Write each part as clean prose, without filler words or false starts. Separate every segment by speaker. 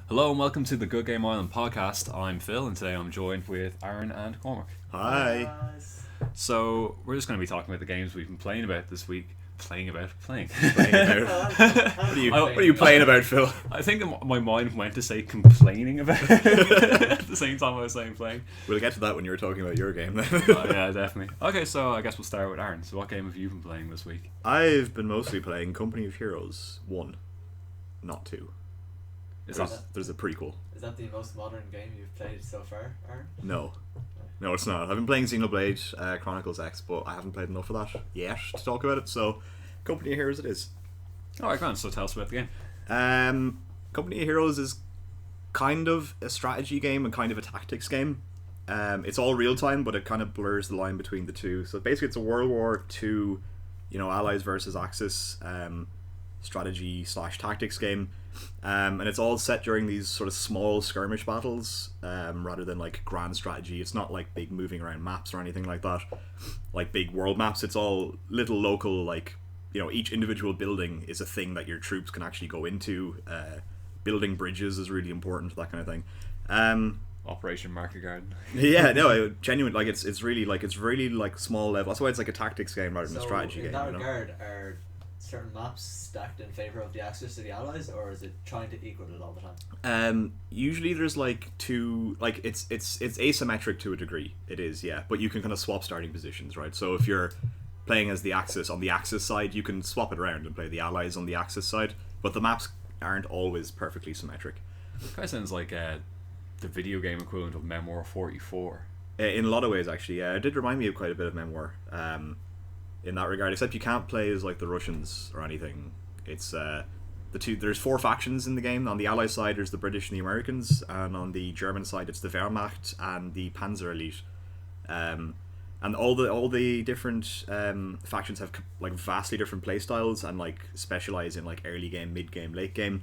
Speaker 1: Hello and welcome to the Good Game Island podcast. I'm Phil and today I'm joined with Aaron and Cormac.
Speaker 2: Hi.
Speaker 1: So we're just going to be talking about the games we've been playing about this week. Playing about?
Speaker 2: What are you playing about, Phil?
Speaker 1: I think my mind went to say complaining about it at the same time I was saying playing.
Speaker 2: We'll get to that when you're talking about your game then.
Speaker 1: Yeah, definitely. Okay, so I guess we'll start with Aaron. So what game have you been playing this week?
Speaker 2: I've been mostly playing Company of Heroes 1, not 2. There's a prequel.
Speaker 3: Is that the most modern game you've played so far, Aaron?
Speaker 2: No, it's not. I've been playing Xenoblade Chronicles X, but I haven't played enough of that yet to talk about it, so Company of Heroes it is.
Speaker 1: Alright, go on, so tell us about the game.
Speaker 2: Company of Heroes is kind of a strategy game and kind of a tactics game. It's all real time, but it kind of blurs the line between the two. So basically it's a World War II, Allies versus Axis strategy / tactics game. And it's all set during these sort of small skirmish battles, rather than like grand strategy. It's not like big moving around maps or anything like that, like big world maps. It's all little local, like, each individual building is a thing that your troops can actually go into. Building bridges is really important, that kind of thing.
Speaker 1: Operation Market Garden.
Speaker 2: Yeah, no, genuine. Like it's really like small level. That's why it's like a tactics game rather than a strategy game.
Speaker 3: In that regard, are certain maps stacked in favor of the Axis or the Allies, or is it trying to equal it all the time?
Speaker 2: Usually there's like two, like it's asymmetric to a degree. It is, yeah, but you can kind of swap starting positions, right? So if you're playing as the Axis on the Axis side, you can swap it around and play the Allies on the Axis side, but the maps aren't always perfectly symmetric.
Speaker 1: Kind of sounds like the video game equivalent of Memoir 44.
Speaker 2: In a lot of ways, actually, yeah, it did remind me of quite a bit of Memoir. In that regard, except you can't play as like the Russians or anything. It's there's 4 factions in the game. On the Allied side there's the British and the Americans, and on the German side it's the Wehrmacht and the Panzer Elite. And all the different factions have like vastly different play styles and like specialize in like early game, mid game, late game.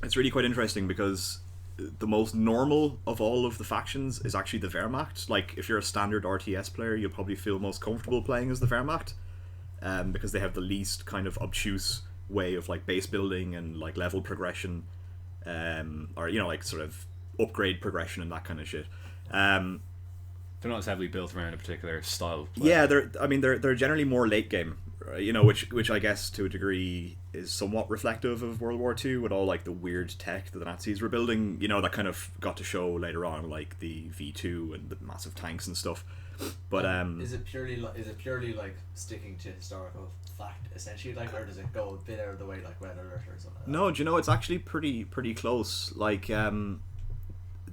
Speaker 2: It's really quite interesting because the most normal of all of the factions is actually the Wehrmacht. Like, if you're a standard RTS player, you'll probably feel most comfortable playing as the Wehrmacht, because they have the least kind of obtuse way of like base building and like level progression, or like sort of upgrade progression and that kind of shit.
Speaker 1: They're not as heavily built around a particular style of play.
Speaker 2: Yeah, they're generally more late game, which I guess to a degree is somewhat reflective of World War II with all like the weird tech that the Nazis were building. That kind of got to show later on, like the V2 and the massive tanks and stuff. But
Speaker 3: is it purely like sticking to historical fact essentially, like, or does it go a bit out of the way, like Red Alert or something like that?
Speaker 2: No, do you know, it's actually pretty close. Like,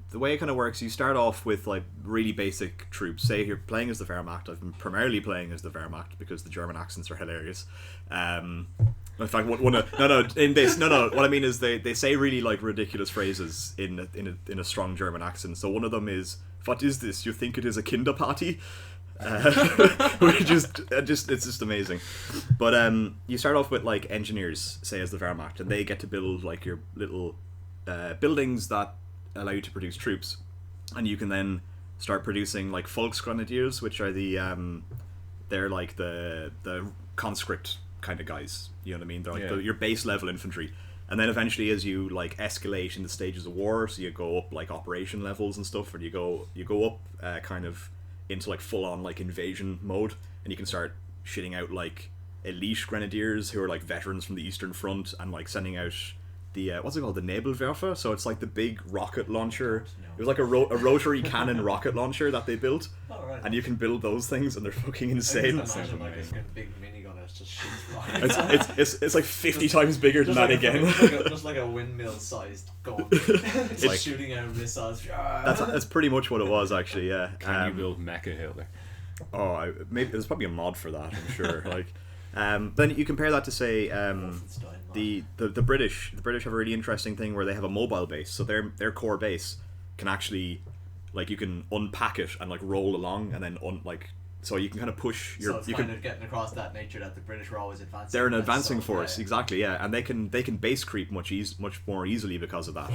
Speaker 2: the way it kind of works, you start off with like really basic troops. Say you're playing as the Wehrmacht. I've been primarily playing as the Wehrmacht because the German accents are hilarious. In fact, what I mean is they say really like ridiculous phrases in a strong German accent. So one of them is, "What is this? You think it is a Kinderparty?" Which is it's just amazing. But you start off with like engineers, say as the Wehrmacht, and they get to build like your little buildings that allow you to produce troops, and you can then start producing like Volksgrenadiers, which are they're like the conscript kind of guys. You know what I mean? They're like your base level infantry, and then eventually as you like escalate in the stages of war, so you go up like operation levels and stuff, and you go up kind of into like full on like invasion mode, and you can start shitting out like elite grenadiers who are like veterans from the Eastern Front, and like sending out the what's it called, the Nebelwerfer. So it's like the big rocket launcher. It was like a rotary cannon rocket launcher that they built.
Speaker 3: Oh, right.
Speaker 2: And you can build those things, and they're fucking insane.
Speaker 3: I can imagine like a big minigun that just shoots rockets.
Speaker 2: It's like 50 times bigger than that
Speaker 3: like
Speaker 2: again.
Speaker 3: Just like a windmill-sized gun. It's like shooting out missiles.
Speaker 2: That's pretty much what it was, actually. Yeah.
Speaker 1: Can you build Mecha Hitler?
Speaker 2: Maybe there's probably a mod for that, I'm sure. Like, then you compare that to say the British. The British have a really interesting thing where they have a mobile base. So their core base can actually, like, you can unpack it and like roll along, and then so you can kind of push your.
Speaker 3: So it's kind of getting across that nature that the British were always advancing.
Speaker 2: They're an advancing force, exactly, yeah, and they can base creep much more easily because of that.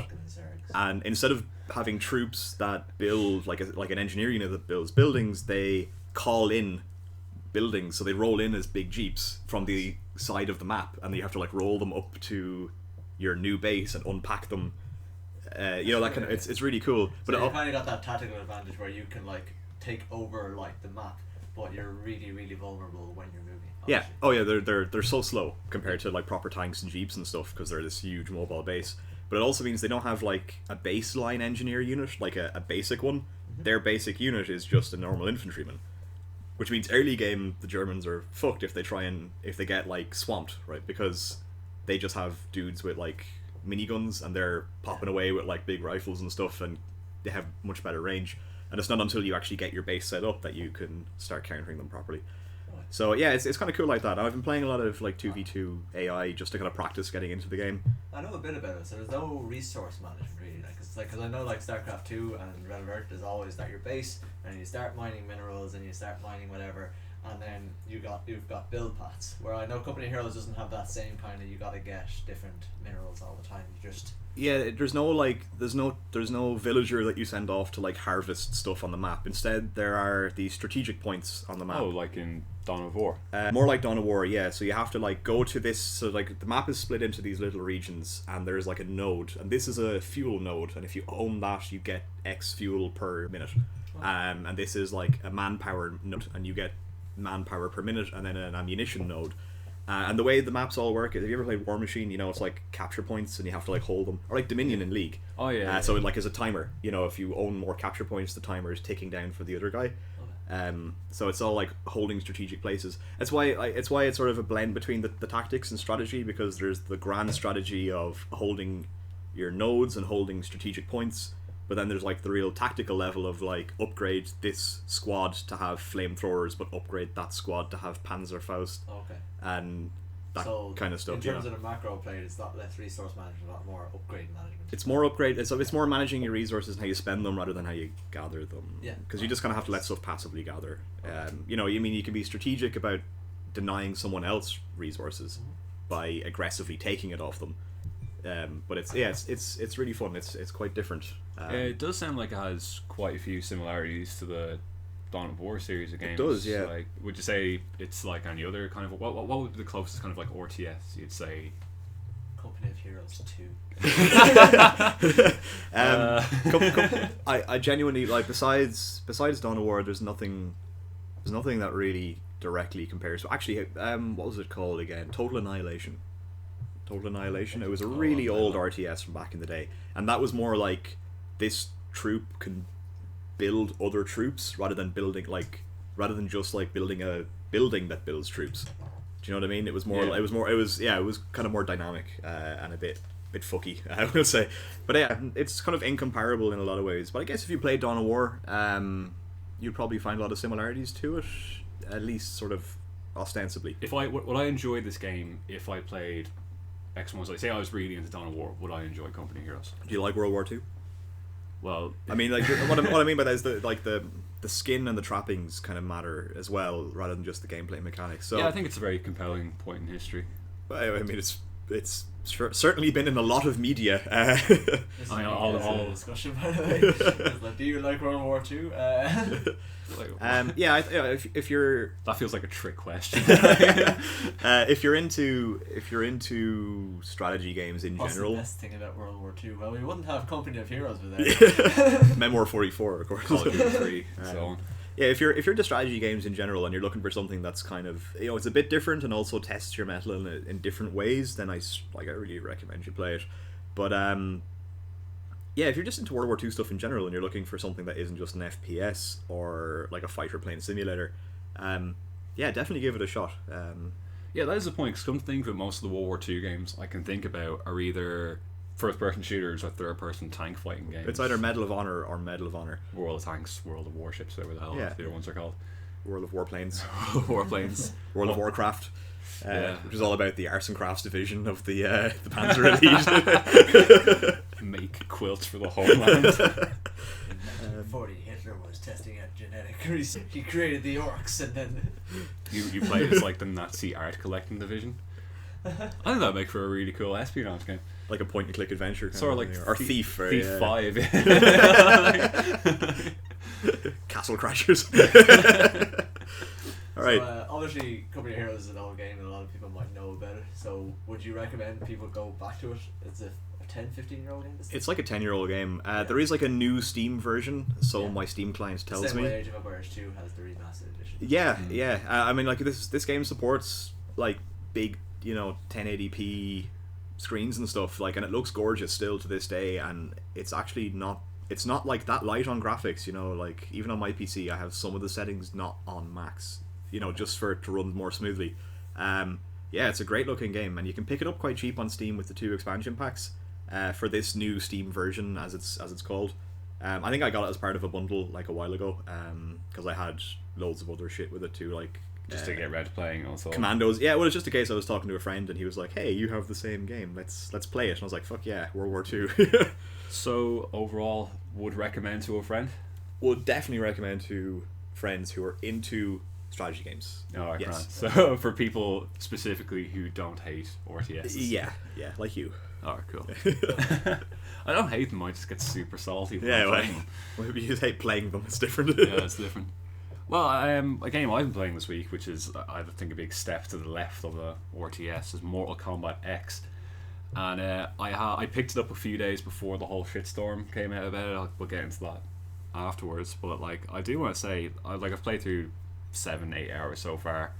Speaker 2: And instead of having troops that build like an engineer unit that builds buildings, they call in buildings, so they roll in as big jeeps from the side of the map, and you have to like roll them up to your new base and unpack them You know, that kind of it's really cool. But
Speaker 3: So you kind of got that tactical advantage where you can like take over like the map, but you're really really vulnerable when you're moving.
Speaker 2: yeah,
Speaker 3: obviously.
Speaker 2: oh yeah, they're so slow compared to like proper tanks and jeeps and stuff because they're this huge mobile base. But it also means they don't have like a baseline engineer unit, like a basic one. Their basic unit is just a normal infantryman, which means early game the Germans are fucked if they get like swamped, right? Because they just have dudes with like miniguns and they're popping away with like big rifles and stuff, and they have much better range. And it's not until you actually get your base set up that you can start countering them properly. So yeah, it's kind of cool like that. I've been playing a lot of like 2v2 AI just to kind of practice getting into the game.
Speaker 3: I know a bit about it. So there's no resource management really. Like it's like because I know like StarCraft 2 and Red Alert is always that your base and you start mining minerals and you start mining whatever, and then you've got build paths. Where I know Company of Heroes doesn't have that same kind of you got to get different minerals all the time. You just
Speaker 2: Yeah, there's no villager that you send off to like harvest stuff on the map. Instead, there are these strategic points on the map.
Speaker 1: Oh, like in Dawn of War.
Speaker 2: More like Dawn of War, yeah. So you have to like go to this. So like the map is split into these little regions, and there's like a node, and this is a fuel node, and if you own that, you get X fuel per minute. And this is like a manpower node, and you get manpower per minute, and then an ammunition node. And the way the maps all work is, have you ever played War Machine? You know, it's like capture points, and you have to like hold them, or like Dominion in League.
Speaker 1: Oh yeah.
Speaker 2: So it like is a timer. You know, if you own more capture points, the timer is ticking down for the other guy. So it's all like holding strategic places. It's why it's sort of a blend between the tactics and strategy, because there's the grand strategy of holding your nodes and holding strategic points, but then there's like the real tactical level of like upgrade this squad to have flamethrowers, but upgrade that squad to have Panzerfaust
Speaker 3: okay.
Speaker 2: and that
Speaker 3: So
Speaker 2: kind of stuff.
Speaker 3: in
Speaker 2: you
Speaker 3: terms
Speaker 2: know.
Speaker 3: of the macro play, it's not less resource management, a lot more upgrade management.
Speaker 2: It's more upgrade. It's more managing your resources and how you spend them rather than how you gather them.
Speaker 3: Yeah.
Speaker 2: Because you just kind of have to let stuff passively gather. You know, you can be strategic about denying someone else resources by aggressively taking it off them. But it's really fun. It's quite different.
Speaker 1: It does sound like it has quite a few similarities to the Dawn of War series of games.
Speaker 2: does, yeah.
Speaker 1: Like, would you say it's like any other kind of what would be the closest kind of like RTS you'd say?
Speaker 3: Company of Heroes 2.
Speaker 2: I genuinely like besides Dawn of War, there's nothing that really directly compares. So actually, what was it called again? Total Annihilation. It was a really old RTS from back in the day, and that was more like this troop can build other troops rather than just like building a building that builds troops. Do you know what I mean? It was more.
Speaker 1: Yeah.
Speaker 2: It was kind of more dynamic and a bit fucky, I will say. But yeah, it's kind of incomparable in a lot of ways. But I guess if you played Dawn of War, you'd probably find a lot of similarities to it, at least sort of ostensibly.
Speaker 1: Would I enjoy this game if I played X1? Like, say I was really into Dawn of War, would I enjoy Company of Heroes?
Speaker 2: Do you like World War II?
Speaker 1: Well,
Speaker 2: I mean, like what I mean by that is the skin and the trappings kind of matter as well, rather than just the gameplay mechanics. So
Speaker 1: yeah, I think it's a very compelling point in history.
Speaker 2: I mean, it's certainly been in a lot of media.
Speaker 3: This is
Speaker 1: all
Speaker 3: a discussion, by the way. It's like, do you like World War II?
Speaker 2: Yeah, if you're
Speaker 1: That feels like a trick question.
Speaker 2: if you're into strategy games in
Speaker 3: What's
Speaker 2: general,
Speaker 3: the best thing about World War II? Well, we wouldn't have Company of Heroes without
Speaker 2: Memoir 44, of course.
Speaker 1: Call of Duty 3, and so on.
Speaker 2: Yeah, if you're into strategy games in general and you're looking for something that's kind of, you know, it's a bit different and also tests your mettle in different ways, then I really recommend you play it. But yeah, if you're just into World War II stuff in general and you're looking for something that isn't just an FPS or like a fighter plane simulator, yeah, definitely give it a shot.
Speaker 1: Yeah, that is the point. Because come to think of it, most of the World War II games I can think about are either first-person shooters or third-person tank fighting games.
Speaker 2: It's either Medal of Honor or Medal of Honor.
Speaker 1: World of Tanks, World of Warships, whatever the hell the other ones are called.
Speaker 2: World of Warplanes.
Speaker 1: Warplanes.
Speaker 2: World of Warcraft.
Speaker 1: Yeah.
Speaker 2: Which is all about the arts and crafts division of the Panzer Elite.
Speaker 1: Make quilts for the homeland.
Speaker 3: In 1940, Hitler was testing out genetic research. He created the orcs, and then
Speaker 1: You play as like the Nazi art collecting division. I think that'd make for a really cool espionage game.
Speaker 2: Like a point and click adventure kind
Speaker 1: Sort of
Speaker 2: of
Speaker 1: like
Speaker 2: thing. Or Thief. Or,
Speaker 1: Thief 5.
Speaker 2: Castle Crashers. All right.
Speaker 3: So, obviously, Company of Heroes is an old game and a lot of people might know about it. So, would you recommend people go back to it? It's a 10, 15-year-old game?
Speaker 2: It's like a 10-year-old game. There is like a new Steam version, so my Steam client tells
Speaker 3: Same
Speaker 2: me.
Speaker 3: way Age of Empires 2 has the remastered edition.
Speaker 2: Yeah. I mean, like this game supports like big, 1080p screens and stuff. Like, and it looks gorgeous still to this day. And it's actually not. It's not like that light on graphics. Like even on my PC, I have some of the settings not on max. Just for it to run more smoothly. It's a great looking game, and you can pick it up quite cheap on Steam with the 2 expansion packs. For this new Steam version, as it's called. I think I got it as part of a bundle like a while ago, because I had loads of other shit with it too, like
Speaker 1: just to get around to playing also.
Speaker 2: Commandos. Yeah, well, it's just a case I was talking to a friend and he was like, "Hey, you have the same game. Let's play it." And I was like, "Fuck yeah, World War II."
Speaker 1: So overall, would recommend to a friend?
Speaker 2: Would definitely recommend to friends who are into strategy games.
Speaker 1: Oh, right,
Speaker 2: yes.
Speaker 1: Grand. So for people specifically who don't hate RTS.
Speaker 2: Yeah, like you.
Speaker 1: Oh, cool. I don't hate them. I just get super salty.
Speaker 2: Yeah, well, maybe you hate playing them. It's different.
Speaker 1: Yeah, it's different. Well, a game I've been playing this week, which is I think a big step to the left of a RTS, is Mortal Kombat X, and I picked it up a few days before the whole shitstorm came out about it. We'll get into that afterwards, but like I do want to say, I've played through 7-8 hours so far,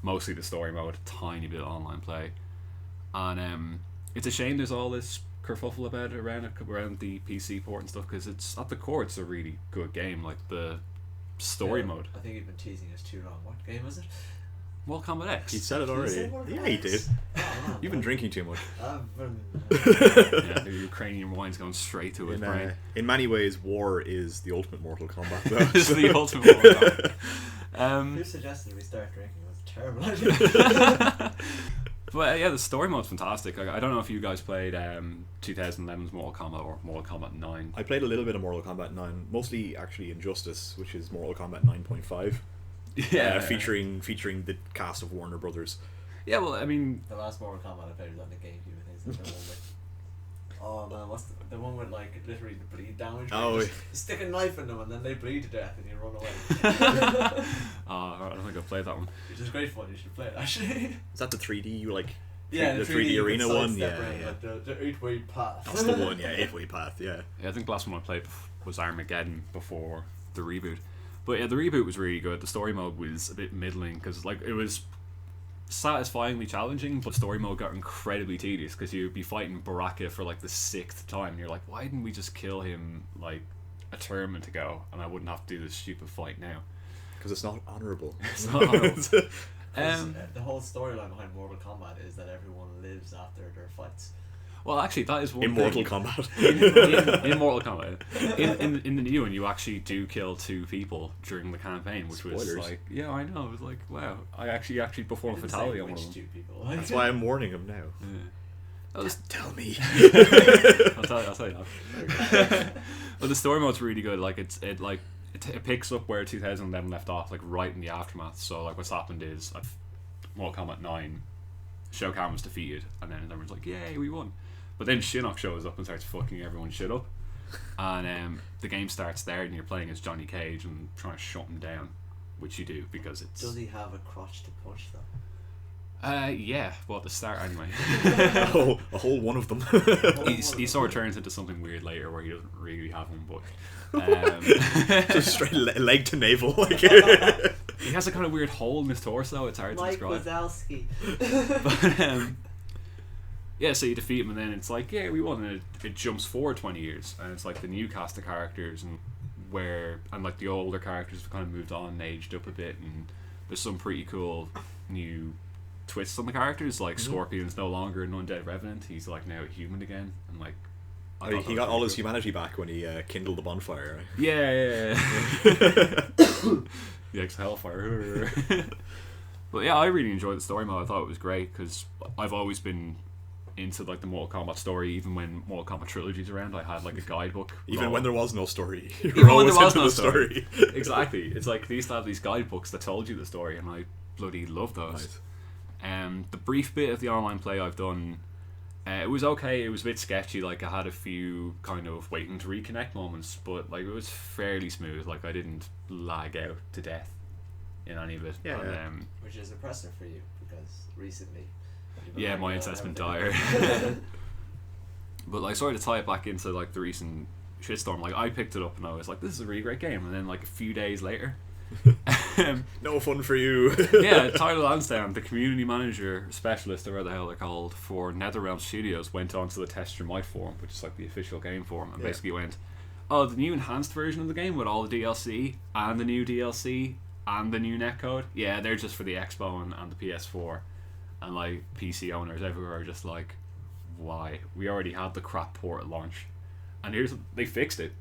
Speaker 1: mostly the story mode, a tiny bit of online play, and it's a shame there's all this kerfuffle about it around the PC port and stuff, because it's at the core it's a really good game. Like the story mode.
Speaker 3: I think you've been teasing us too long. What game was it?
Speaker 1: Mortal Kombat X.
Speaker 2: He said it already. Yeah, he did.
Speaker 3: Oh,
Speaker 2: You've been drinking too much.
Speaker 1: Yeah, the Ukrainian wine's going straight to his brain.
Speaker 2: In many ways, war is the ultimate Mortal Kombat, though.
Speaker 1: It's the ultimate Mortal Kombat.
Speaker 3: Who suggested we start drinking? It was a terrible idea.
Speaker 1: But yeah, the story mode's fantastic. I don't know if you guys played 2011's Mortal Kombat or Mortal Kombat 9.
Speaker 2: I played a little bit of Mortal Kombat 9, mostly actually Injustice, which is Mortal Kombat 9.5.
Speaker 1: Yeah,
Speaker 2: featuring the cast of Warner Brothers.
Speaker 1: Yeah, well, I mean,
Speaker 3: the last Mortal Kombat I played was on the GameCube. I think it's the one with, oh man, what's the one with like literally the bleed damage?
Speaker 2: Oh,
Speaker 3: you stick a knife in them and then they bleed to death and you run away.
Speaker 1: I don't think I've played that one.
Speaker 3: Which is great fun. You should play it actually.
Speaker 2: Is that the 3D you like?
Speaker 3: Yeah,
Speaker 2: the 3D arena one. Yeah,
Speaker 3: like the 8-way path.
Speaker 2: That's the one. Yeah, 8-way path. Yeah.
Speaker 1: I think the last one I played was Armageddon before the reboot. But yeah, the reboot was really good. The story mode was a bit middling because like it was satisfyingly challenging, but story mode got incredibly tedious because you'd be fighting Baraka for like the 6th time. And you're like, why didn't we just kill him like a tournament ago, and I wouldn't have to do this stupid fight now?
Speaker 2: Because it's not honourable.
Speaker 1: It's not honourable.
Speaker 3: The whole storyline behind Mortal Kombat is that everyone lives after their fights.
Speaker 1: Well, actually, that is one
Speaker 2: in Mortal
Speaker 1: thing.
Speaker 2: Kombat.
Speaker 1: in Mortal Kombat, in the new one, you actually do kill 2 people during the campaign, which
Speaker 2: Spoilers.
Speaker 1: was like, yeah, I know. It was like, wow, I actually performed a fatality on one of them.
Speaker 3: 2 people.
Speaker 2: That's why I'm warning him now.
Speaker 1: Yeah.
Speaker 2: Tell me.
Speaker 1: I'll tell you that. But the story mode's really good. Like it picks up where 2011 left off, like right in the aftermath. So like what's happened is Mortal Kombat 9, Shao Kahn was defeated, and then everyone's like, yay, we won. But then Shinnok shows up and starts fucking everyone's shit up, and the game starts there, and you're playing as Johnny Cage and trying to shut him down, which you do because it's.
Speaker 3: Does he have a crotch to punch though?
Speaker 1: Yeah, well at the start anyway.
Speaker 2: A whole one of them.
Speaker 1: He sort of turns into something weird later where he doesn't really have one, but
Speaker 2: just straight leg to navel. Like.
Speaker 1: He has a kind of weird hole in his torso. It's hard to describe.
Speaker 3: Wazowski.
Speaker 1: But yeah, so you defeat him, and then it's like, yeah, we won, and it jumps forward 20 years, and it's like the new cast of characters, and like the older characters have kind of moved on and aged up a bit, and there's some pretty cool new twists on the characters. Like Scorpion's no longer an undead revenant; he's like now a human again, and like
Speaker 2: he got all his humanity back when he kindled the bonfire. Right?
Speaker 1: Yeah. The ex-hellfire. But yeah, I really enjoyed the story mode. I thought it was great because I've always been into like the Mortal Kombat story. Even when Mortal Kombat trilogy's around, I had like a guidebook.
Speaker 2: Even when there was no story.
Speaker 1: Even when there was no story. Exactly. It's like they used to have these guidebooks that told you the story, and I bloody loved those. Nice. The brief bit of the online play I've done, it was okay. It was a bit sketchy. Like I had a few kind of waiting to reconnect moments, but like it was fairly smooth. Like I didn't lag out to death. in any of it.
Speaker 2: Yeah,
Speaker 1: But,
Speaker 2: yeah.
Speaker 3: Which is impressive for you because recently. you've been
Speaker 1: yeah,
Speaker 3: working
Speaker 1: my
Speaker 3: on
Speaker 1: internet's been dire.
Speaker 3: everything.
Speaker 1: But like, sorry to tie it back into like the recent shitstorm. Like, I picked it up and I was like, "This is a really great game," and then like a few days later,
Speaker 2: No fun for you.
Speaker 1: yeah, Tyler Lansdowne, the community manager specialist, or whatever the hell they're called, for NetherRealm Studios, went onto the Test Your Might forum, which is like the official game forum, and
Speaker 2: Yeah.
Speaker 1: basically went, "Oh, the new enhanced version of the game with all the DLC and the new DLC and the new netcode, yeah, they're just for the Xbox and the PS4, and like PC owners everywhere are just like, why? We already had the crap port at launch, and they fixed it,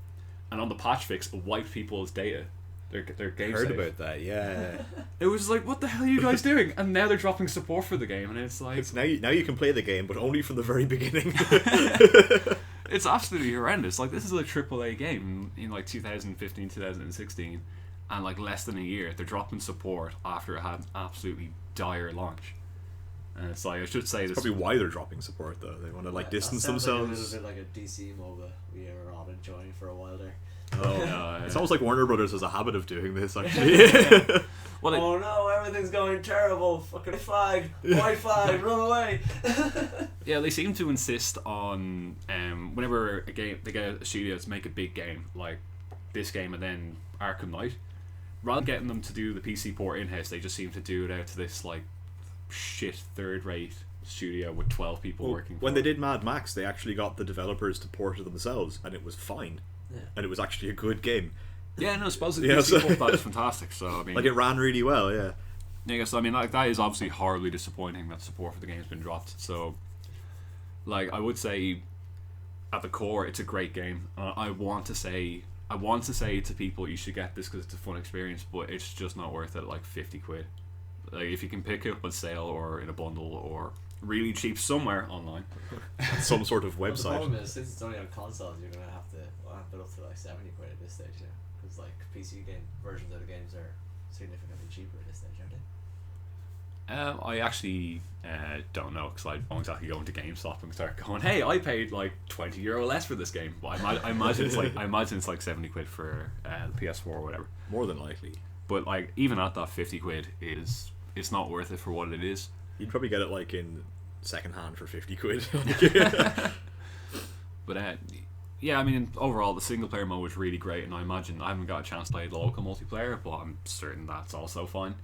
Speaker 1: and on the patch fix, it wiped people's data." Their game
Speaker 2: Heard
Speaker 1: save.
Speaker 2: about that, yeah.
Speaker 1: It was like, what the hell are you guys doing? And now they're dropping support for the game, and it's like,
Speaker 2: It's now you can play the game, but only from the very beginning.
Speaker 1: it's absolutely horrendous. Like, this is a AAA game in like 2015, 2016, and like less than a year, they're dropping support after it had an absolutely dire launch. And it's like, I should say this.
Speaker 2: Probably why they're dropping support though. They want to like distance themselves.
Speaker 3: Like a little bit like a DC MOBA we were all enjoying for a while there.
Speaker 2: Oh,
Speaker 1: yeah.
Speaker 2: It's almost like Warner Brothers has a habit of doing this, actually.
Speaker 1: Well,
Speaker 3: Oh no, everything's going terrible. Fucking flag, white flag, run away.
Speaker 1: yeah, they seem to insist on whenever a game they get a studio to make a big game like this game and then Arkham Knight, rather than getting them to do the PC port in-house, they just seem to do it out to this like shit third-rate studio with 12 people working.
Speaker 2: When
Speaker 1: for
Speaker 2: they
Speaker 1: it.
Speaker 2: did Mad Max, they actually got the developers to port it themselves, and it was fine.
Speaker 3: Yeah.
Speaker 2: And it was actually a good game.
Speaker 1: Yeah, no, supposedly
Speaker 2: Yeah,
Speaker 1: PC
Speaker 2: so-
Speaker 1: port that is fantastic. So I mean,
Speaker 2: Like, it ran really well, yeah.
Speaker 1: I guess, I mean, like, that is obviously horribly disappointing that support for the game's been dropped. So, like, I would say, at the core, it's a great game. I want to say to people, you should get this because it's a fun experience, but it's just not worth it at like 50 quid. Like, if you can pick it up on sale or in a bundle or really cheap somewhere online.
Speaker 2: Some sort of
Speaker 3: Well, the
Speaker 2: website.
Speaker 3: problem is, since it's only on consoles, you're gonna have to amp it up to like 70 quid at this stage, yeah. Because like PC game versions of the games are significantly cheaper at this stage, aren't they?
Speaker 1: I actually don't know because I don't exactly go into GameStop and start going, "Hey, I paid like €20 less for this game." But I imagine it's like 70 quid for the PS4 or whatever.
Speaker 2: More than likely.
Speaker 1: But like even at that 50 quid it's not worth it for what it is.
Speaker 2: You'd probably get it like in second hand for 50 quid.
Speaker 1: But yeah, I mean overall the single player mode was really great, and I imagine I haven't got a chance to play the local multiplayer, but I'm certain that's also fine.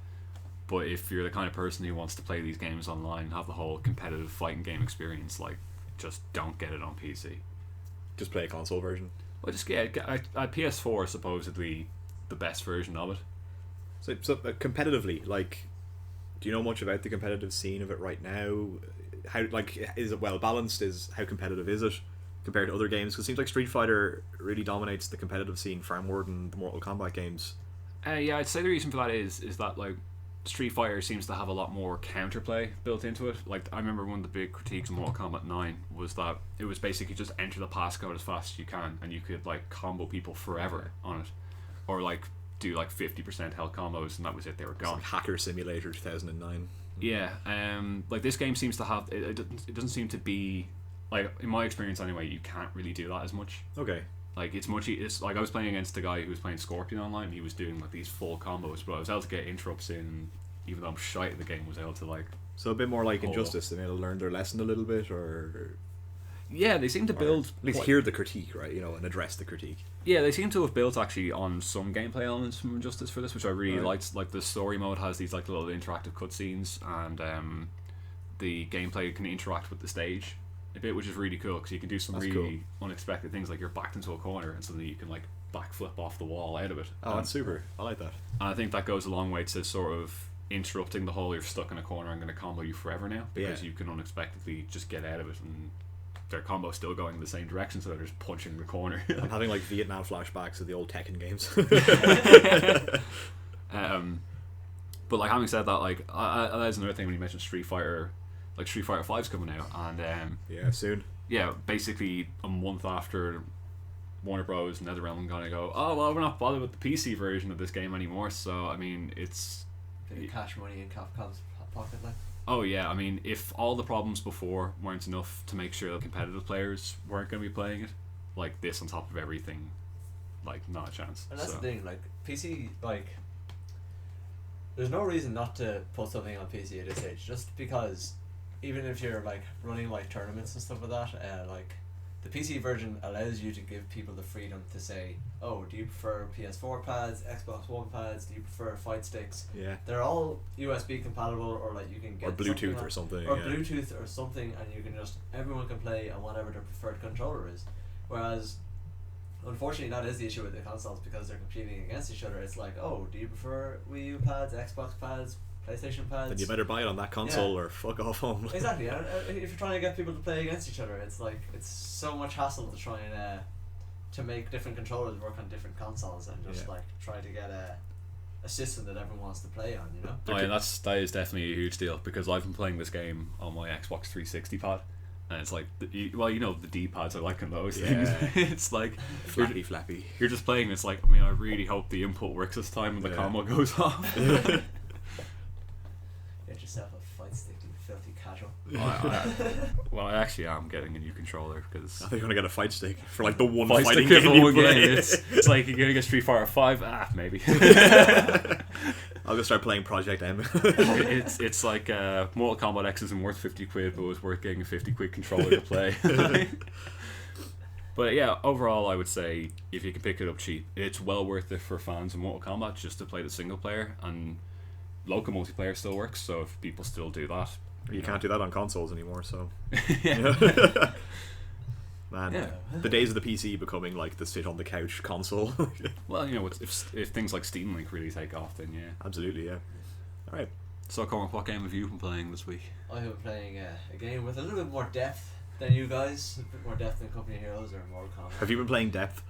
Speaker 1: But if you're the kind of person who wants to play these games online and have the whole competitive fighting game experience, like, just don't get it on PC.
Speaker 2: Just play a console version.
Speaker 1: Well, just get PS4 is supposedly the best version of it.
Speaker 2: So competitively, like, do you know much about the competitive scene of it right now? How, like, is it well balanced? How competitive is it compared to other games? Because it seems like Street Fighter really dominates the competitive scene far more than the Mortal Kombat games.
Speaker 1: Yeah, I'd say the reason for that is that like Street Fighter seems to have a lot more counterplay built into it. Like, I remember one of the big critiques of Mortal Kombat 9 was that it was basically just enter the passcode as fast as you can, and you could like combo people forever on it, or like do like 50% health combos, and that was it. They were
Speaker 2: It's
Speaker 1: gone.
Speaker 2: like Hacker Simulator 2009.
Speaker 1: Yeah, like this game seems to have it doesn't seem to be like, in my experience anyway, you can't really do that as much.
Speaker 2: Okay.
Speaker 1: Like, it's like I was playing against a guy who was playing Scorpion online, and he was doing like these full combos, but I was able to get interrupts in, and even though I'm shite at the game, was able to like,
Speaker 2: So a bit more like
Speaker 1: Oh.
Speaker 2: Injustice. They may have learned their lesson a little bit, or
Speaker 1: yeah, they seem to build
Speaker 2: at least hear the critique, right? You know, and address the critique.
Speaker 1: Yeah, they seem to have built actually on some gameplay elements from Injustice for this, which I really
Speaker 2: Right.
Speaker 1: liked. Like, the story mode has these like little interactive cutscenes, and the gameplay can interact with the stage a bit, which is really cool because you can do some
Speaker 2: That's
Speaker 1: really unexpected things, like you're backed into a corner and suddenly you can like backflip off the wall out of it.
Speaker 2: Oh, that's super. I like that.
Speaker 1: And I think that goes a long way to sort of interrupting the whole "you're stuck in a corner, I'm going to combo you forever now," because
Speaker 2: Yeah.
Speaker 1: you can unexpectedly just get out of it, and their combo's still going in the same direction, so they're just punching the corner.
Speaker 2: I'm having like Vietnam flashbacks of the old Tekken games.
Speaker 1: But like, having said that, like, that's another thing when you mentioned Street Fighter. Like, Street Fighter 5's coming out, and
Speaker 2: Yeah, soon.
Speaker 1: yeah, basically a month after Warner Bros. And NetherRealm gonna go, "Oh well, we're not bothered with the PC version of this game anymore." So I mean, it's
Speaker 3: Bit of cash money in Capcom's pocket, like.
Speaker 1: oh yeah, I mean, if all the problems before weren't enough to make sure that competitive players weren't going to be playing it, like, this on top of everything, like, not a chance.
Speaker 3: And that's
Speaker 1: So
Speaker 3: the thing, like PC, like there's no reason not to put something on PC at this stage. Just because, even if you're like running like tournaments and stuff like that, like the PC version allows you to give people the freedom to say, oh, do you prefer PS4 pads, Xbox One pads, do you prefer fight sticks?
Speaker 2: Yeah.
Speaker 3: They're all USB compatible, or like you can get
Speaker 2: Or Bluetooth or something.
Speaker 3: or Bluetooth or something, and you can just, everyone can play on whatever their preferred controller is. Whereas, unfortunately, that is the issue with the consoles, because they're competing against each other. It's like, oh, do you prefer Wii U pads, Xbox pads, PlayStation pads?
Speaker 2: Then you better buy it on that console or fuck off home.
Speaker 3: Exactly. And if you're trying to get people to play against each other, it's like, it's so much hassle to try and to make different controllers work on different consoles, and just like try to get a system that everyone wants to play on, you know?
Speaker 1: Oh, yeah, that is definitely a huge deal, because I've been playing this game on my Xbox 360 pad, and it's like, well, you know, the D-pads are like in those things. It's like
Speaker 2: flappy.
Speaker 1: You're just playing. It's like, I mean, I really hope the input works this time and the combo goes off.
Speaker 3: Get yourself a fight stick, you filthy casual.
Speaker 1: Well, I actually am getting a new controller, because
Speaker 2: I think you're gonna get a fight stick for like the one
Speaker 1: fight
Speaker 2: fighting
Speaker 1: stick
Speaker 2: game
Speaker 1: for
Speaker 2: you
Speaker 1: one
Speaker 2: play.
Speaker 1: game. It's like, you're gonna get Street Fighter 5. Maybe.
Speaker 2: I'll go start playing Project M.
Speaker 1: It's like Mortal Kombat X isn't worth 50 quid, but it was worth getting a 50 quid controller to play. But yeah, overall, I would say if you can pick it up cheap, it's well worth it for fans of Mortal Kombat just to play the single player, and local multiplayer still works. So if people still do that,
Speaker 2: You can't do that on consoles anymore, so
Speaker 1: yeah.
Speaker 2: man, the days of the PC becoming like the sit on the couch console.
Speaker 1: Well, you know, if things like Steam Link really take off, then yeah.
Speaker 2: Absolutely, yeah. All right.
Speaker 1: So, Cormac, what game have you been playing this week?
Speaker 3: I have been playing a game with a little bit more depth than you guys, a bit more depth than Company of Heroes or Mortal Kombat.
Speaker 2: Have you been playing Depth?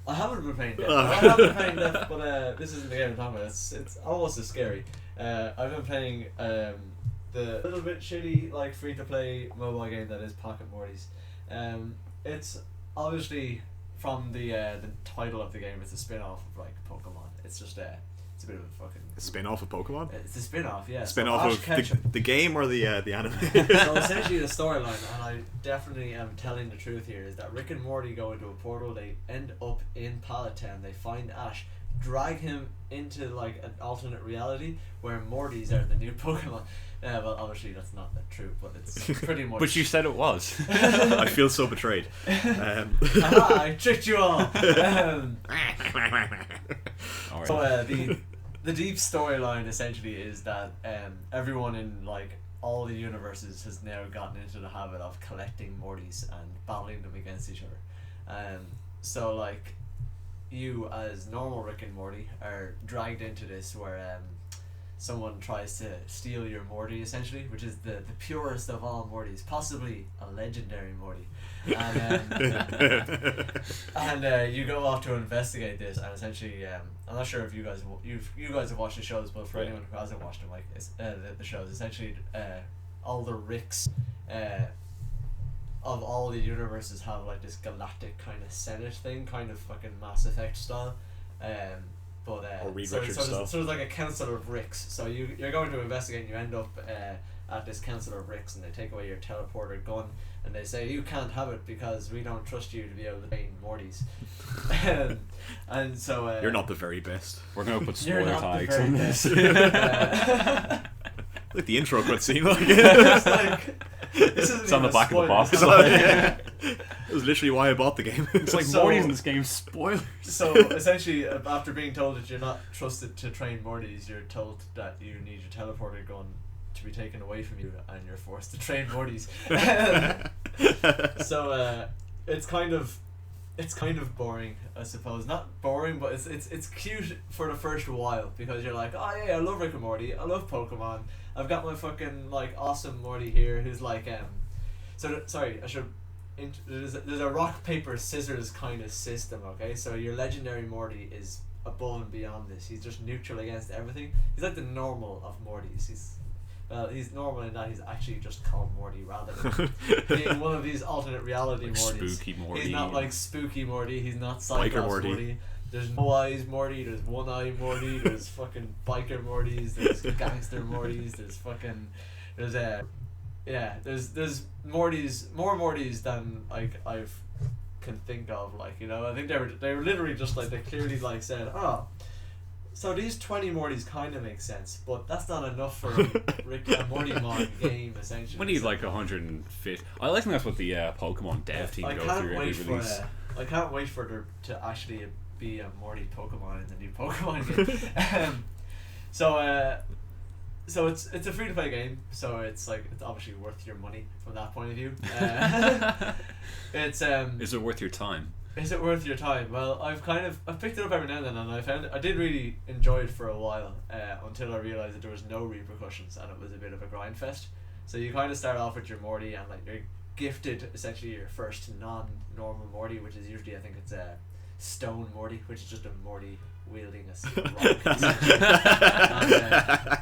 Speaker 3: I haven't been playing Depth. I have been playing Depth, but this isn't the game I'm talking about. It's almost as scary. I've been playing the little bit shitty, like, free-to-play mobile game that is Pocket Mortys. It's obviously, from the title of the game, it's a spin-off of like Pokemon. It's just it's a bit of a fucking
Speaker 2: spin-off of Pokemon?
Speaker 3: It's a spin-off, yeah.
Speaker 2: Spin-off of the game or the anime?
Speaker 3: So essentially the storyline, and I definitely am telling the truth here, is that Rick and Morty go into a portal, they end up in Pallet Town, they find Ash, drag him into like an alternate reality where Mortys are the new Pokemon. Well, obviously that's not true, but it's pretty much.
Speaker 1: But you said it was.
Speaker 2: I feel so betrayed.
Speaker 3: Aha, I tricked you all.
Speaker 1: All right.
Speaker 3: So the deep storyline essentially is that everyone in like all the universes has now gotten into the habit of collecting Mortys and battling them against each other. So like you as normal Rick and Morty are dragged into this where someone tries to steal your Morty essentially, which is the purest of all Mortys, possibly a legendary Morty. And you go off to investigate this, and essentially I'm not sure if you guys have watched the shows, but for anyone who hasn't watched them, like the shows, essentially all the Ricks of all the universes have like this galactic kind of Senate thing, kind of fucking Mass Effect style. But
Speaker 2: Reed
Speaker 3: so
Speaker 2: Richards
Speaker 3: there's
Speaker 2: stuff.
Speaker 3: like a council of Ricks. So you're going to investigate, and you end up at this council of Ricks, and they take away your teleporter gun, and they say you can't have it because we don't trust you to be able to train Mortys. And so
Speaker 2: You're not the very best.
Speaker 1: We're going to put
Speaker 3: You're
Speaker 1: spoiler
Speaker 3: not the
Speaker 1: tags
Speaker 3: very
Speaker 1: on
Speaker 3: best.
Speaker 2: Like the intro cutscene.
Speaker 3: It's like, this isn't
Speaker 1: It's on the
Speaker 3: even a
Speaker 1: back of the
Speaker 3: spoiler.
Speaker 1: box.
Speaker 2: It was literally why I bought the game.
Speaker 1: It's like
Speaker 3: So-
Speaker 1: Morty's in this game. Spoilers.
Speaker 3: So essentially, after being told that you're not trusted to train Mortys, you're told that you need your teleporter gun to be taken away from you, and you're forced to train Mortys. So it's kind of boring, I suppose. Not boring, but it's cute for the first while, because you're like, oh yeah, I love Rick and Morty, I love Pokemon, I've got my fucking like awesome Morty here who's like sorry, I should. There's a rock paper scissors kind of system, okay? So your legendary Morty is above and beyond this. He's just neutral against everything. He's like the normal of Mortys. He's normal in that he's actually just called Morty rather than being one of these alternate reality
Speaker 1: Like
Speaker 3: Mortys.
Speaker 1: Spooky Morty.
Speaker 3: He's not like Spooky Morty. He's not
Speaker 2: Biker
Speaker 3: Cyclops
Speaker 2: Morty.
Speaker 3: Morty. There's no eyes Morty. There's one eye Morty. There's fucking biker Mortys. There's gangster Mortys. There's Mortys, more Mortys than like I've can think of. Like, you know, I think they were literally just like, they clearly like said, oh, So these 20 Mortys kind of make sense, but that's not enough for Rick and Morty mod game essentially.
Speaker 1: We need like 150. I think that's what the Pokemon dev team go through every release.
Speaker 3: I can't wait for there to actually be a Morty Pokemon in the new Pokemon game. So it's a free to play game, so it's obviously worth your money from that point of view. It's
Speaker 1: Is it worth your time?
Speaker 3: Is it worth your time? Well, I've picked it up every now and then, and I did really enjoy it for a while, until I realised that there was no repercussions and it was a bit of a grind fest. So you kind of start off with your Morty, and like you're gifted essentially your first non-normal Morty, which is usually, I think it's a Stone Morty, which is just a Morty wielding a rock.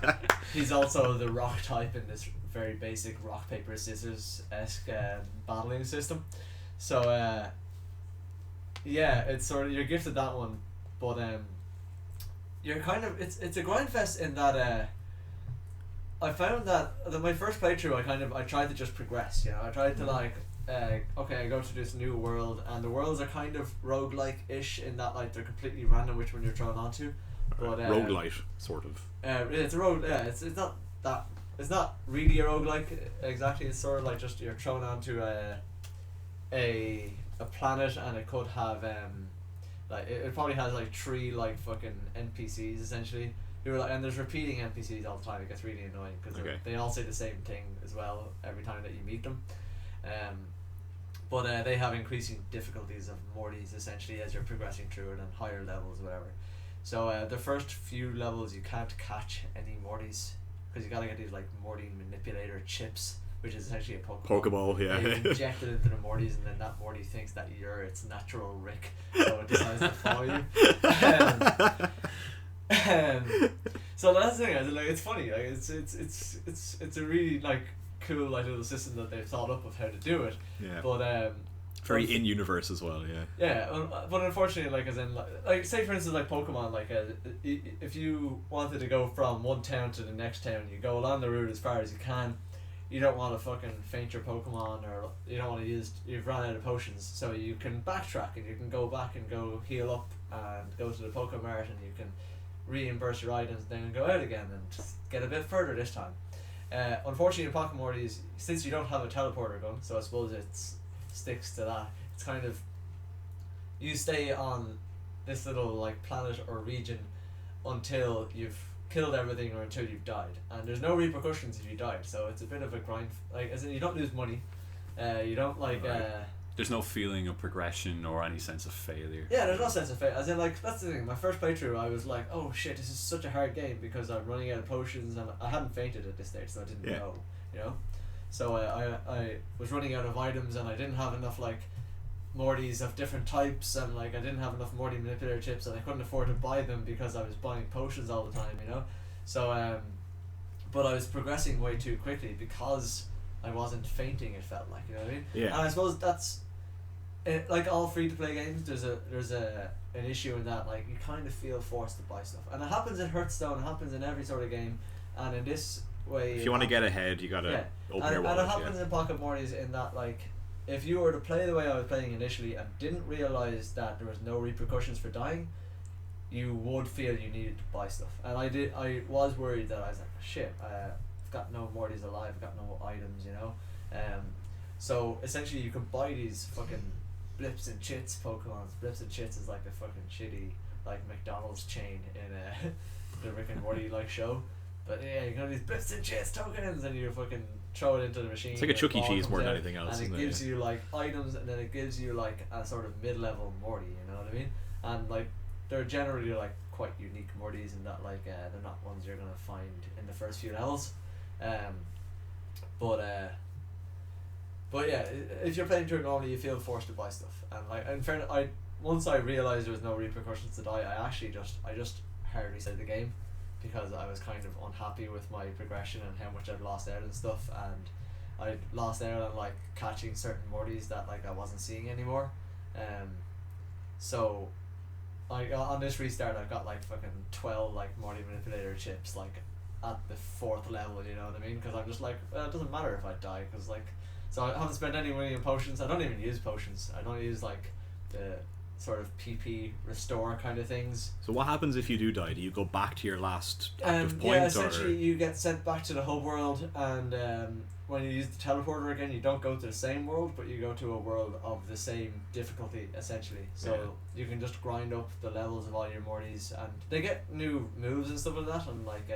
Speaker 3: And, he's also the rock type in this very basic rock paper scissors-esque battling system. So yeah, it's sort of, you're gifted that one, but you're kind of, it's a grind fest in that I found that my first playthrough I tried to just progress, you know. I tried to like okay, I go to this new world, and the worlds are kind of roguelike-ish in that like they're completely random which one you're thrown onto. But
Speaker 2: roguelite, sort of.
Speaker 3: It's a rogue. Yeah, it's not that. It's not really a roguelike exactly. It's sort of like just you're thrown onto a planet, and it could have like it probably has like 3 like fucking NPCs essentially. Who are like, and there's repeating NPCs all the time. It gets really annoying because they all say the same thing as well every time that you meet them. But they have increasing difficulties of Mortys essentially as you're progressing through it, and higher levels, whatever. So the first few levels you can't catch any Mortys because you gotta get these like Morty manipulator chips, which is essentially a Pokeball.
Speaker 2: Yeah.
Speaker 3: You inject it into the Mortys, and then that Morty thinks that you're its natural Rick, so it decides to follow you. So that's the thing. Like, it's funny. Like it's a really like cool like little system that they've thought up of how to do it.
Speaker 2: Yeah.
Speaker 3: But
Speaker 2: very in universe as well. Yeah.
Speaker 3: Yeah, but unfortunately, like as in like say for instance like Pokemon, like if you wanted to go from one town to the next town, you go along the route as far as you can. You don't want to fucking faint your Pokemon, or you don't want to you've run out of potions, so you can backtrack and you can go back and go heal up and go to the Pokemart, and you can reimburse your items, then go out again and get a bit further this time. Unfortunately, in Pocket Mortys, since you don't have a teleporter gun, so I suppose it sticks to that. It's kind of, you stay on this little like planet or region until you've killed everything or until you've died, and there's no repercussions if you died. So it's a bit of a grind. Like as in, you don't lose money. You don't like.
Speaker 1: Right. There's no feeling of progression or any sense of failure.
Speaker 3: Yeah, there's no sense of failure. As in, like, that's the thing. My first playthrough, I was like, oh shit, this is such a hard game because I'm running out of potions, and I hadn't fainted at this stage, so I didn't know, you know? So I was running out of items, and I didn't have enough, like, Mortys of different types, and, like, I didn't have enough Morty manipulator chips, and I couldn't afford to buy them because I was buying potions all the time, you know? So, but I was progressing way too quickly because I wasn't fainting, it felt like, you know what I mean?
Speaker 2: Yeah.
Speaker 3: And I suppose that's, like all free to play games, there's an issue in that like you kind of feel forced to buy stuff, and it happens in Hearthstone, it happens in every sort of game, and in this way,
Speaker 2: if you want to get ahead, you gotta open your wallet.
Speaker 3: And it happens in Pocket Mortys in that like if you were to play the way I was playing initially and didn't realize that there was no repercussions for dying, you would feel you needed to buy stuff, and I was worried that I was like, shit, I've got no Mortys alive, I've got no items, you know. So essentially you can buy these fucking Blips and Chits Pokemon. Blips and Chits is like a fucking shitty like McDonald's chain in the Rick and Morty like show. But yeah, you got these Blips and Chits tokens, and you fucking throw it into the machine.
Speaker 2: It's like a Chuck E. Cheese more than anything else.
Speaker 3: And it gives you like items, and then it gives you like a sort of mid-level Morty. You know what I mean? And like they're generally like quite unique Mortys in that like they're not ones you're gonna find in the first few levels. But yeah, if you're playing through it normally, you feel forced to buy stuff, and like in fairness, once I realized there was no repercussions to die, I just hard reset the game because I was kind of unhappy with my progression and how much I'd lost out and stuff, and I lost out on like catching certain Mortys that like I wasn't seeing anymore, so I on this restart I've got like fucking 12 like Morty manipulator chips like at the 4th level, you know what I mean? Because I'm just like, well, it doesn't matter if I die, because like. So I haven't spent any money on potions. I don't even use potions. I don't use like the sort of PP restore kind of things.
Speaker 2: So what happens if you do die? Do you go back to your last active point?
Speaker 3: Yeah, essentially you get sent back to the hub world, and when you use the teleporter again, you don't go to the same world, but you go to a world of the same difficulty, essentially. So you can just grind up the levels of all your Mortys, and they get new moves and stuff like that, and like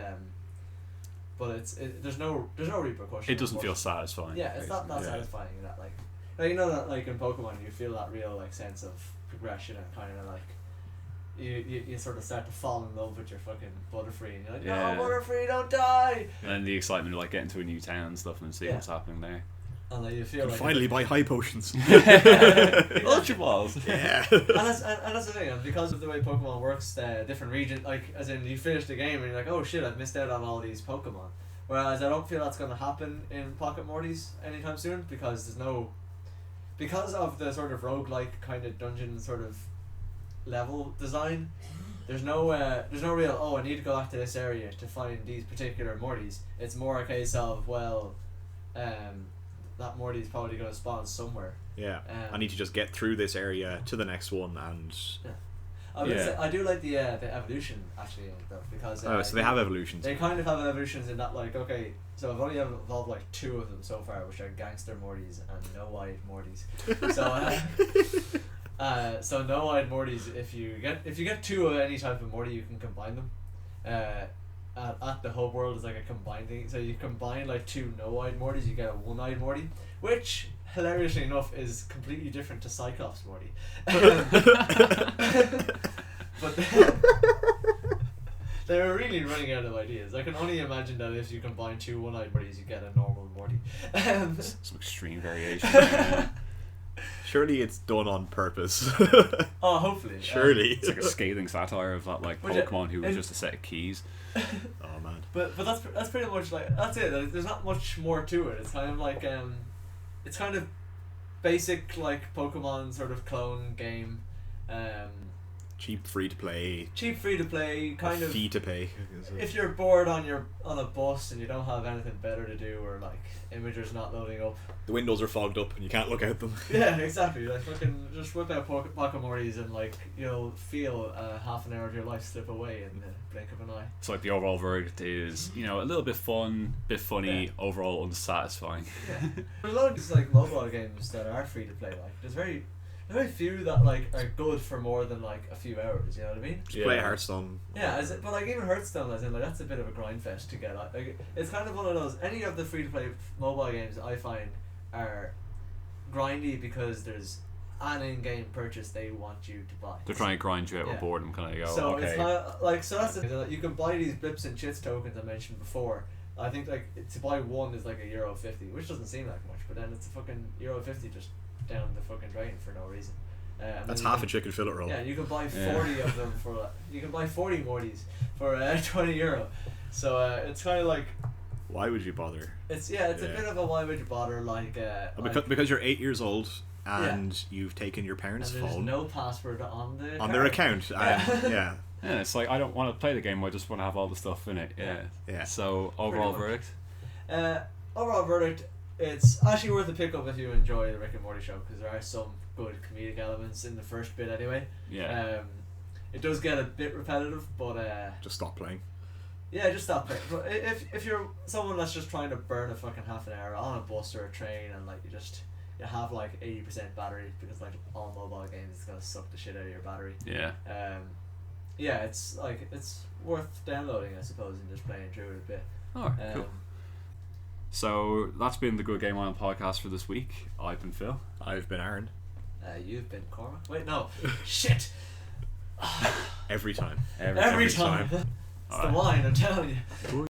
Speaker 3: but there's no repercussion.
Speaker 1: It doesn't feel satisfying.
Speaker 3: Yeah, it's not that satisfying in that, like you know that like in Pokemon you feel that real like sense of progression, and kind of like you sort of start to fall in love with your fucking Butterfree, and you're like, no, Butterfree, don't die.
Speaker 1: And then the excitement of like getting to a new town and stuff and seeing what's happening there.
Speaker 3: And like you feel like
Speaker 2: finally buy high potions.
Speaker 1: Ultra balls.
Speaker 2: Yeah.
Speaker 3: and that's the thing, and because of the way Pokemon works, different region, like as in you finish the game and you're like, oh shit, I've missed out on all these Pokemon. Whereas I don't feel that's going to happen in Pocket Mortys anytime soon, because because of the sort of roguelike kind of dungeon sort of level design, there's no real, oh, I need to go back to this area to find these particular Mortys. It's more a case of, well, that Morty's probably going to spawn somewhere.
Speaker 2: Yeah. I need to just get through this area to the next one, and
Speaker 3: I do like the evolution actually though, because
Speaker 2: so they have evolutions.
Speaker 3: They kind of have evolutions in that, like, okay, so I've only evolved like 2 of them so far, which are Gangster Mortys and No-Eyed Mortys. So No-Eyed Mortys, if you get 2 of any type of Morty, you can combine them. At the hub world is like a combined thing, so you combine like 2 No-Eyed Mortys, you get a One-Eyed Morty, which hilariously enough is completely different to Cyclops Morty. But they were really running out of ideas. I can only imagine that if you combine 2 One-Eyed Mortys, you get a normal Morty.
Speaker 1: Some extreme variation.
Speaker 2: Surely it's done on purpose.
Speaker 3: Oh, hopefully.
Speaker 2: Surely.
Speaker 1: It's like a scathing satire of that like Pokemon who was just a set of keys.
Speaker 2: Oh man.
Speaker 3: But that's pretty much like, that's it. Like, there's not much more to it. It's kind of like it's kind of basic like Pokemon sort of clone game.
Speaker 2: Cheap free to play.
Speaker 3: Kind of
Speaker 2: fee to pay.
Speaker 3: If you're bored on a bus and you don't have anything better to do, or like Imager's not loading up,
Speaker 2: the windows are fogged up and you can't look out them.
Speaker 3: Yeah, exactly. Like fucking just whip out Pocket Mortys and like you'll feel half an hour of your life slip away in the blink of an eye.
Speaker 1: So like the overall verdict is, you know, a little bit fun, bit funny, overall unsatisfying.
Speaker 3: Yeah. There's loads like mobile games that are free to play. Like there's very few that like are good for more than like a few hours. You know what I mean?
Speaker 2: Just play Hearthstone.
Speaker 3: Yeah, but like even Hearthstone, as in like that's a bit of a grind fest to get. Like it's kind of one of those. Any of the free to play mobile games I find are grindy because there's an in-game purchase they want you to buy.
Speaker 1: They're trying to grind you out with boredom, kind of go.
Speaker 3: So
Speaker 1: okay.
Speaker 3: it's kind of like, so that's the thing. You can buy these blips and chits tokens I mentioned before. I think like to buy one is like €1.50, which doesn't seem like much, but then it's a fucking €1.50 just down the fucking drain for no reason.
Speaker 2: That's half a chicken fillet roll.
Speaker 3: Yeah, you can buy 40 of them for you can buy 40 Mortys for €20. So it's kind of like,
Speaker 2: why would you bother?
Speaker 3: It's a bit of a why would you bother, like
Speaker 2: because you're 8 years old and you've taken your parents'
Speaker 3: and there's
Speaker 2: phone,
Speaker 3: no password on
Speaker 2: their account. Yeah.
Speaker 1: Yeah, it's like I don't want to play the game. I just want to have all the stuff in it. Yeah. So overall verdict.
Speaker 3: Overall verdict. It's actually worth a pick up if you enjoy the Rick and Morty show, because there are some good comedic elements in the first bit anyway.
Speaker 1: Yeah.
Speaker 3: It does get a bit repetitive, but
Speaker 2: just stop playing.
Speaker 3: Yeah, just stop playing. But if you're someone that's just trying to burn a fucking half an hour on a bus or a train, and like you have like 80% battery, because like all mobile games it's gonna suck the shit out of your battery.
Speaker 1: Yeah.
Speaker 3: Yeah, it's like it's worth downloading, I suppose, and just playing through it a bit.
Speaker 1: Oh, cool. So that's been the Good Game On podcast for this week. I've been Phil.
Speaker 2: I've been Aaron.
Speaker 3: You've been Cormac. Wait, no. Shit.
Speaker 2: Every time.
Speaker 3: Every time. It's the wine, I'm telling you.